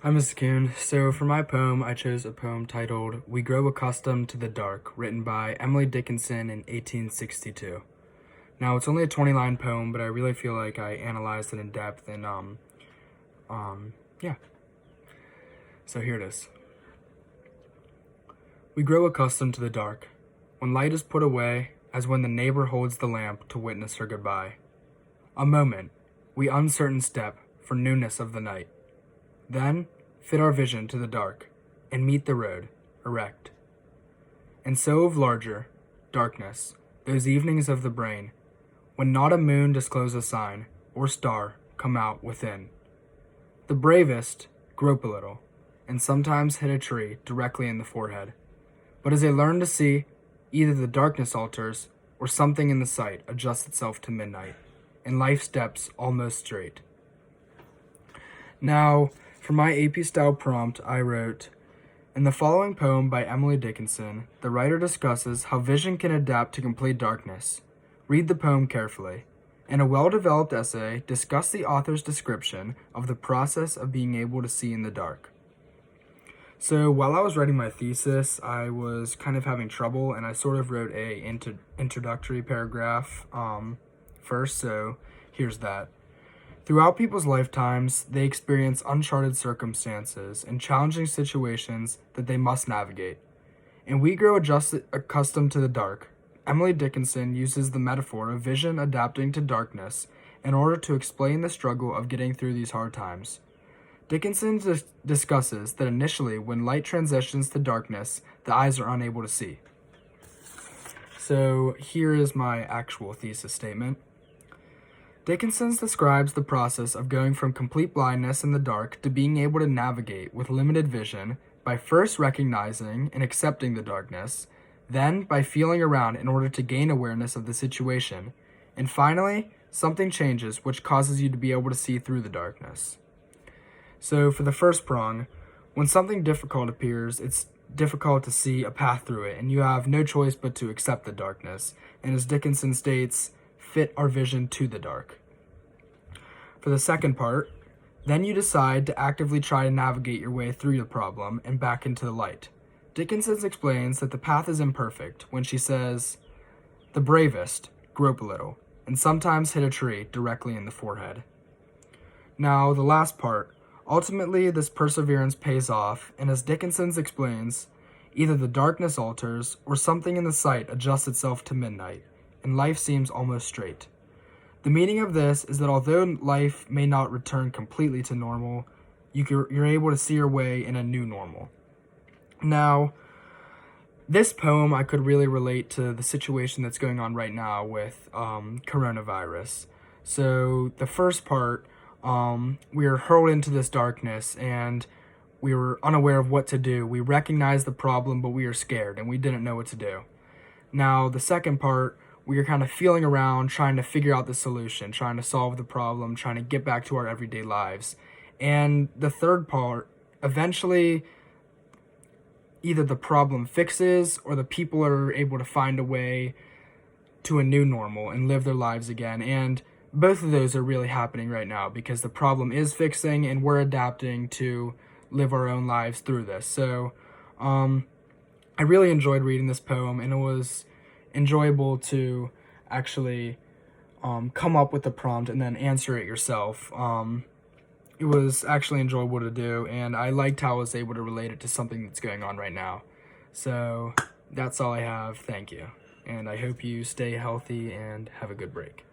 Hi, Mrs. Kuhn. So for my poem, I chose a poem titled We Grow Accustomed to the Dark, written by Emily Dickinson in 1862. Now, it's only a 20-line poem, but I really feel like I analyzed it in depth and, yeah. So here it is. We grow accustomed to the dark, when light is put away, as when the neighbor holds the lamp to witness her goodbye. A moment, we uncertain step for newness of the night. Then, fit our vision to the dark, and meet the road, erect. And so of larger, darkness, those evenings of the brain, when not a moon disclose a sign, or star come out within. The bravest grope a little, and sometimes hit a tree directly in the forehead. But as they learn to see, either the darkness alters, or something in the sight adjusts itself to midnight, and life steps almost straight. Now, for my AP-style prompt, I wrote, in the following poem by Emily Dickinson, the writer discusses how vision can adapt to complete darkness. Read the poem carefully. In a well-developed essay, discuss the author's description of the process of being able to see in the dark. So while I was writing my thesis, I was kind of having trouble, and I sort of wrote a introductory paragraph first, so here's that. Throughout people's lifetimes, they experience uncharted circumstances and challenging situations that they must navigate. And we grow accustomed to the dark. Emily Dickinson uses the metaphor of vision adapting to darkness in order to explain the struggle of getting through these hard times. Dickinson discusses that initially, when light transitions to darkness, the eyes are unable to see. So here is my actual thesis statement. Dickinson describes the process of going from complete blindness in the dark to being able to navigate with limited vision by first recognizing and accepting the darkness, then by feeling around in order to gain awareness of the situation, and finally, something changes which causes you to be able to see through the darkness. So for the first prong, when something difficult appears, it's difficult to see a path through it, and you have no choice but to accept the darkness, and as Dickinson states, fit our vision to the dark. For the second part, then you decide to actively try to navigate your way through the problem and back into the light. Dickinson explains that the path is imperfect when she says, the bravest grope a little, and sometimes hit a tree directly in the forehead. Now, the last part, ultimately this perseverance pays off, and as Dickinson explains, either the darkness alters or something in the sight adjusts itself to midnight, and life seems almost straight. The meaning of this is that although life may not return completely to normal, you're able to see your way in a new normal. Now, this poem I could really relate to the situation that's going on right now with coronavirus. So the first part, we were hurled into this darkness and we were unaware of what to do. We recognized the problem, but we were scared and we didn't know what to do. Now, the second part, we were kind of feeling around, trying to figure out the solution, trying to solve the problem, trying to get back to our everyday lives. And the third part, eventually, either the problem fixes or the people are able to find a way to a new normal and live their lives again. And both of those are really happening right now because the problem is fixing and we're adapting to live our own lives through this. So I really enjoyed reading this poem, and it was enjoyable to actually come up with the prompt and then answer it yourself. It was actually enjoyable to do, and I liked how I was able to relate it to something that's going on right now. So that's all I have. Thank you. And I hope you stay healthy and have a good break.